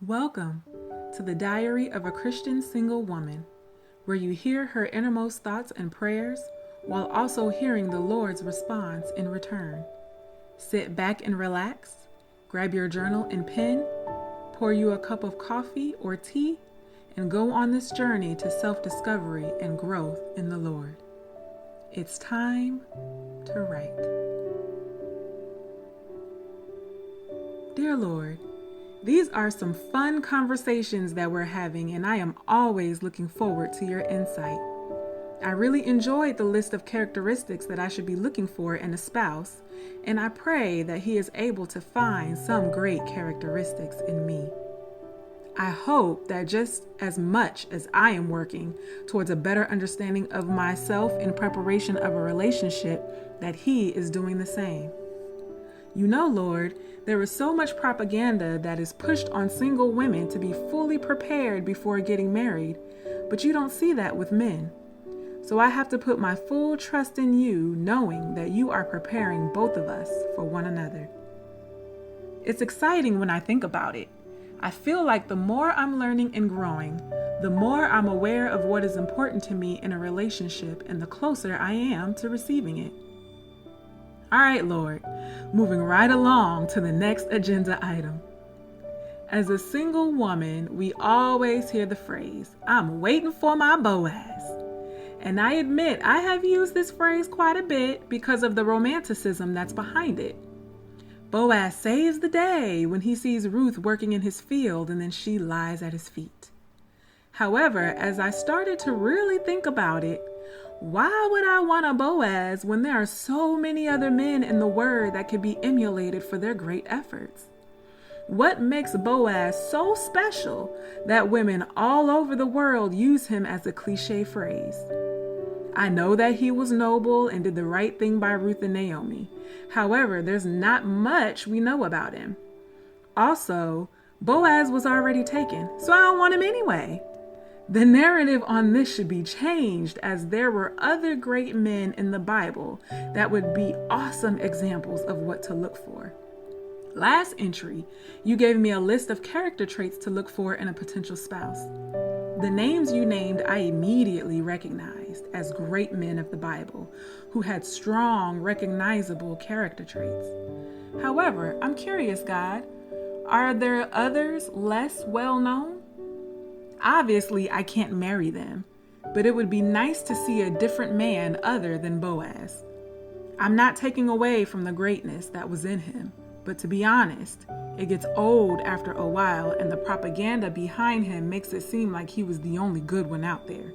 Welcome to the Diary of a Christian Single Woman, where you hear her innermost thoughts and prayers while also hearing the Lord's response in return. Sit back and relax, grab your journal and pen, pour you a cup of coffee or tea, and go on this journey to self-discovery and growth in the Lord. It's time to write. Dear Lord, these are some fun conversations that we're having, and I am always looking forward to your insight. I really enjoyed the list of characteristics that I should be looking for in a spouse, and I pray that he is able to find some great characteristics in me. I hope that just as much as I am working towards a better understanding of myself in preparation of a relationship, that he is doing the same. You know, Lord, there is so much propaganda that is pushed on single women to be fully prepared before getting married, but you don't see that with men. So I have to put my full trust in you, knowing that you are preparing both of us for one another. It's exciting when I think about it. I feel like the more I'm learning and growing, the more I'm aware of what is important to me in a relationship and the closer I am to receiving it. All right, Lord, moving right along to the next agenda item. As a single woman, we always hear the phrase, "I'm waiting for my Boaz." And I admit I have used this phrase quite a bit because of the romanticism that's behind it. Boaz saves the day when he sees Ruth working in his field and then she lies at his feet. However, as I started to really think about it, why would I want a Boaz when there are so many other men in the Word that could be emulated for their great efforts? What makes Boaz so special that women all over the world use him as a cliche phrase? I know that he was noble and did the right thing by Ruth and Naomi. However, there's not much we know about him. Also, Boaz was already taken, so I don't want him anyway. The narrative on this should be changed, as there were other great men in the Bible that would be awesome examples of what to look for. Last entry, you gave me a list of character traits to look for in a potential spouse. The names you named I immediately recognized as great men of the Bible who had strong, recognizable character traits. However, I'm curious, God, are there others less well known? Obviously, I can't marry them, but it would be nice to see a different man other than Boaz. I'm not taking away from the greatness that was in him, but to be honest, it gets old after a while, and the propaganda behind him makes it seem like he was the only good one out there.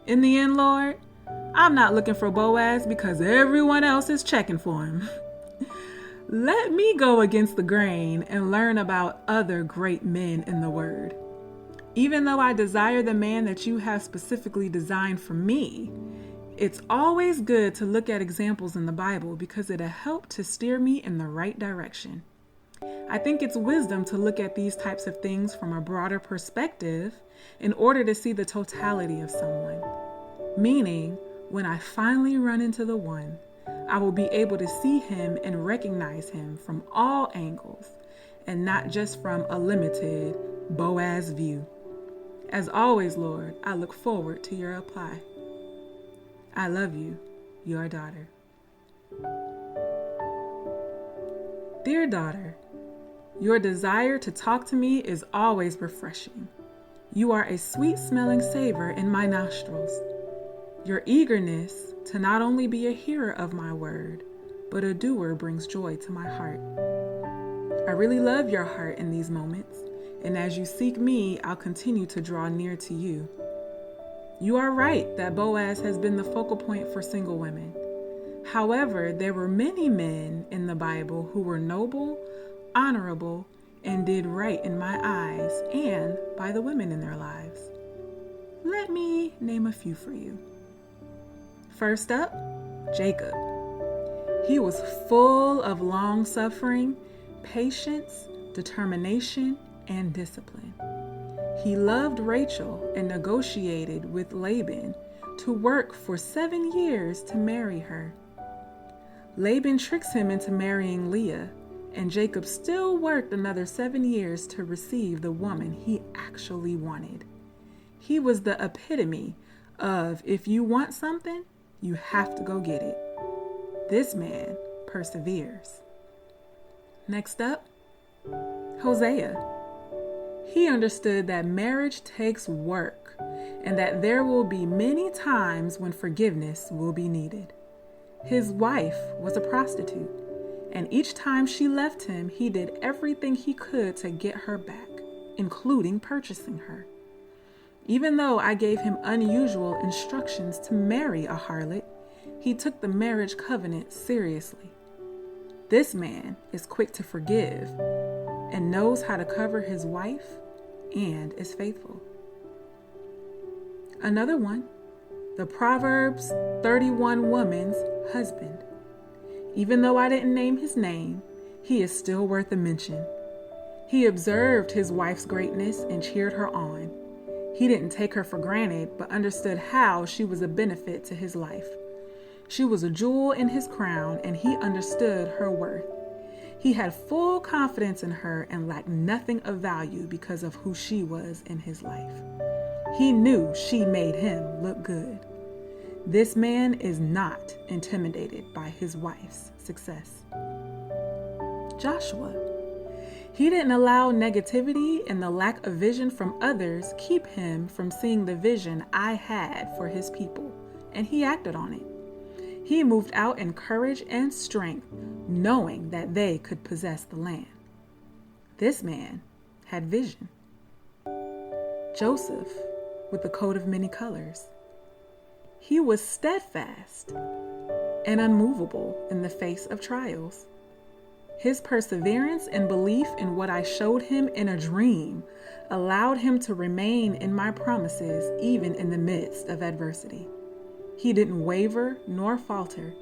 In the end, Lord, I'm not looking for Boaz because everyone else is checking for him. Let me go against the grain and learn about other great men in the Word. Even though I desire the man that you have specifically designed for me, it's always good to look at examples in the Bible because it'll help to steer me in the right direction. I think it's wisdom to look at these types of things from a broader perspective in order to see the totality of someone. Meaning, when I finally run into the one, I will be able to see him and recognize him from all angles and not just from a limited Boaz view. As always, Lord, I look forward to your reply. I love you, your daughter. Dear daughter, your desire to talk to me is always refreshing. You are a sweet-smelling savor in my nostrils. Your eagerness to not only be a hearer of my word, but a doer brings joy to my heart. I really love your heart in these moments, and as you seek me, I'll continue to draw near to you. You are right that Boaz has been the focal point for single women. However, there were many men in the Bible who were noble, honorable, and did right in my eyes and by the women in their lives. Let me name a few for you. First up, Jacob. He was full of long-suffering, patience, determination, and discipline. He loved Rachel and negotiated with Laban to work for 7 years to marry her. Laban tricks him into marrying Leah, and Jacob still worked another 7 years to receive the woman he actually wanted. He was the epitome of, if you want something, you have to go get it. This man perseveres. Next up, Hosea. He understood that marriage takes work and that there will be many times when forgiveness will be needed. His wife was a prostitute, and each time she left him, he did everything he could to get her back, including purchasing her. Even though I gave him unusual instructions to marry a harlot, he took the marriage covenant seriously. This man is quick to forgive and knows how to cover his wife and is faithful. Another one, the Proverbs 31 woman's husband. Even though I didn't name his name, he is still worth a mention. He observed his wife's greatness and cheered her on. He didn't take her for granted, but understood how she was a benefit to his life. She was a jewel in his crown, and he understood her worth. He had full confidence in her and lacked nothing of value because of who she was in his life. He knew she made him look good. This man is not intimidated by his wife's success. Joshua. He didn't allow negativity and the lack of vision from others keep him from seeing the vision I had for his people, and he acted on it. He moved out in courage and strength, knowing that they could possess the land. This man had vision. Joseph, with the coat of many colors. He was steadfast and unmovable in the face of trials. His perseverance and belief in what I showed him in a dream allowed him to remain in my promises even in the midst of adversity. He didn't waver nor falter.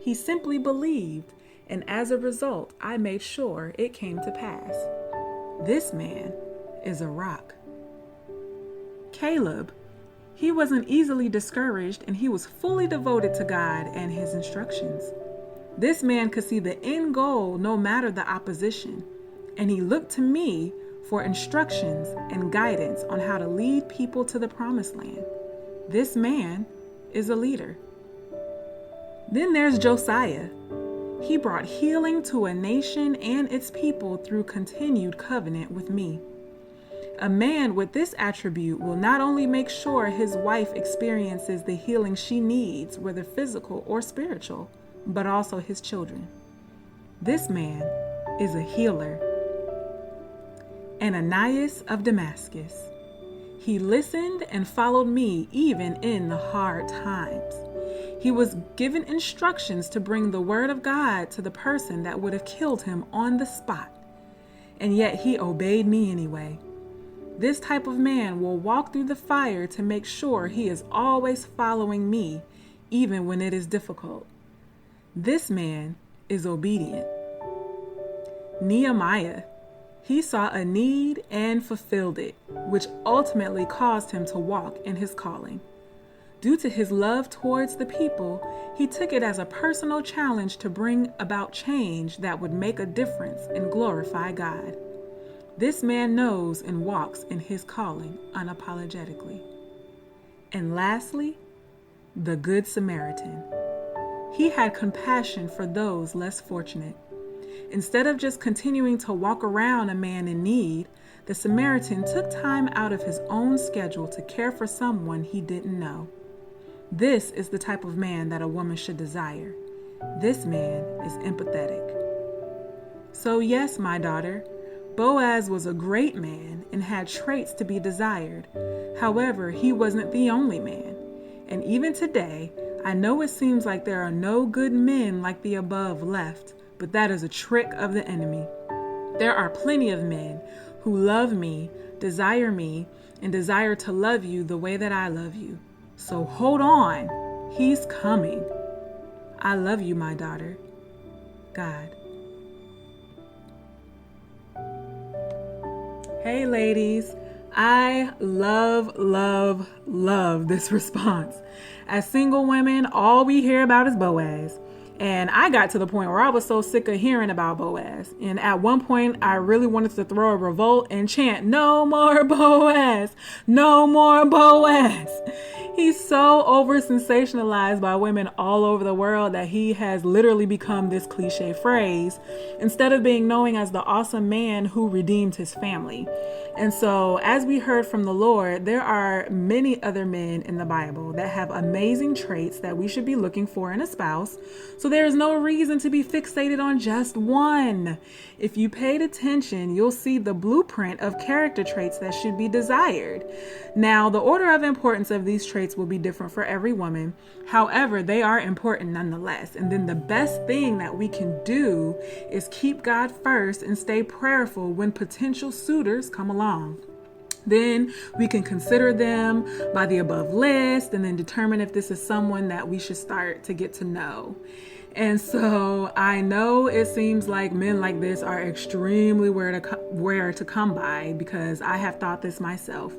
He simply believed, and as a result, I made sure it came to pass. This man is a rock. Caleb. He wasn't easily discouraged, and he was fully devoted to God and his instructions. This man could see the end goal no matter the opposition, and he looked to me for instructions and guidance on how to lead people to the promised land. This man is a leader. Then there's Josiah. He brought healing to a nation and its people through continued covenant with me. A man with this attribute will not only make sure his wife experiences the healing she needs, whether physical or spiritual, but also his children. This man is a healer. Ananias of Damascus. He listened and followed me even in the hard times. He was given instructions to bring the word of God to the person that would have killed him on the spot, and yet he obeyed me anyway. This type of man will walk through the fire to make sure he is always following me, even when it is difficult. This man is obedient. Nehemiah. He saw a need and fulfilled it, which ultimately caused him to walk in his calling. Due to his love towards the people, he took it as a personal challenge to bring about change that would make a difference and glorify God. This man knows and walks in his calling unapologetically. And lastly, the Good Samaritan. He had compassion for those less fortunate. Instead of just continuing to walk around a man in need, the Samaritan took time out of his own schedule to care for someone he didn't know. This is the type of man that a woman should desire. This man is empathetic. So yes, my daughter, Boaz was a great man and had traits to be desired. However, he wasn't the only man. And even today, I know it seems like there are no good men like the above left, but that is a trick of the enemy. There are plenty of men who love me, and desire to love you the way that I love you. So hold on, he's coming. I love you, my daughter. God. Hey ladies, I love this response. As single women, all we hear about is Boaz. And I got to the point where I was so sick of hearing about Boaz. And at one point, I really wanted to throw a revolt and chant, "No more Boaz! No more Boaz!" He's so over sensationalized by women all over the world that he has literally become this cliche phrase instead of being known as the awesome man who redeemed his family. And so, as we heard from the Lord, there are many other men in the Bible that have amazing traits that we should be looking for in a spouse. So there is no reason to be fixated on just one. If you paid attention, you'll see the blueprint of character traits that should be desired. Now, the order of importance of these traits will be different for every woman. However, they are important nonetheless. And then the best thing that we can do is keep God first and stay prayerful when potential suitors come along. Then we can consider them by the above list and then determine if this is someone that we should start to get to know. And so I know it seems like men like this are extremely rare to come by, because I have thought this myself.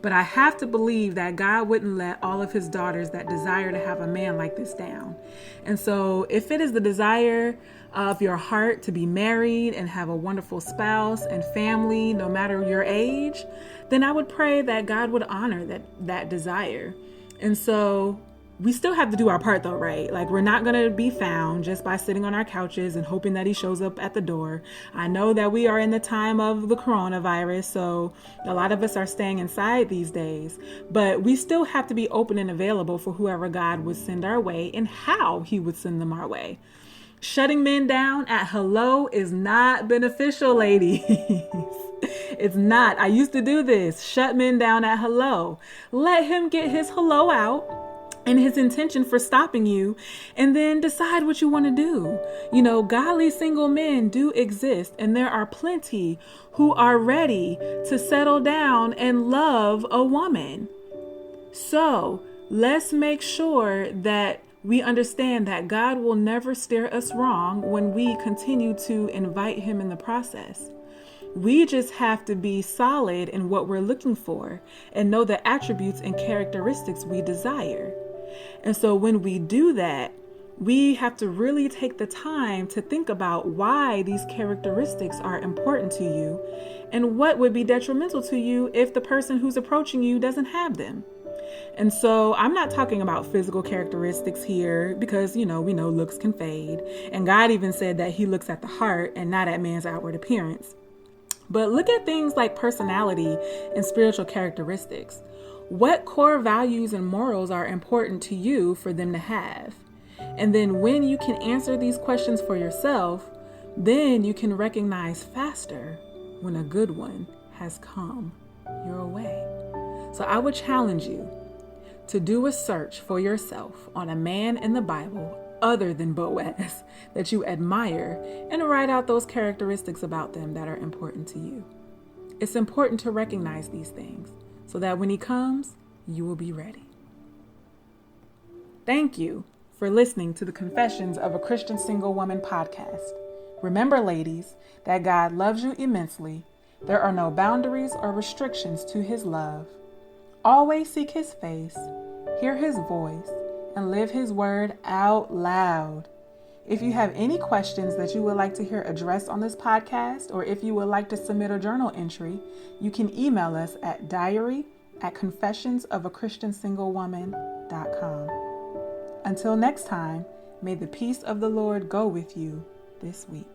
But I have to believe that God wouldn't let all of his daughters that desire to have a man like this down. And so if it is the desire of your heart to be married and have a wonderful spouse and family, no matter your age, then I would pray that God would honor that desire. And so we still have to do our part though, right? Like, we're not going to be found just by sitting on our couches and hoping that he shows up at the door. I know that we are in the time of the coronavirus, so a lot of us are staying inside these days, but we still have to be open and available for whoever God would send our way and how he would send them our way. Shutting men down at hello is not beneficial, ladies. It's not. I used to do this. Shut men down at hello. Let him get his hello out and his intention for stopping you, and then decide what you want to do. You know, godly single men do exist, and there are plenty who are ready to settle down and love a woman. So let's make sure that we understand that God will never steer us wrong when we continue to invite him in the process. We just have to be solid in what we're looking for and know the attributes and characteristics we desire. And so when we do that, we have to really take the time to think about why these characteristics are important to you and what would be detrimental to you if the person who's approaching you doesn't have them. And so I'm not talking about physical characteristics here, because, we know looks can fade. And God even said that he looks at the heart and not at man's outward appearance. But look at things like personality and spiritual characteristics. What core values and morals are important to you for them to have? And then when you can answer these questions for yourself, then you can recognize faster when a good one has come your way. So I would challenge you to do a search for yourself on a man in the Bible other than Boaz that you admire, and write out those characteristics about them that are important to you. It's important to recognize these things so that when he comes, you will be ready. Thank you for listening to the Confessions of a Christian Single Woman podcast. Remember, ladies, that God loves you immensely. There are no boundaries or restrictions to his love. Always seek his face, hear his voice, and live his word out loud. If you have any questions that you would like to hear addressed on this podcast, or if you would like to submit a journal entry, you can email us at diary@confessionsofaChristiansinglewoman.com. Until next time, may the peace of the Lord go with you this week.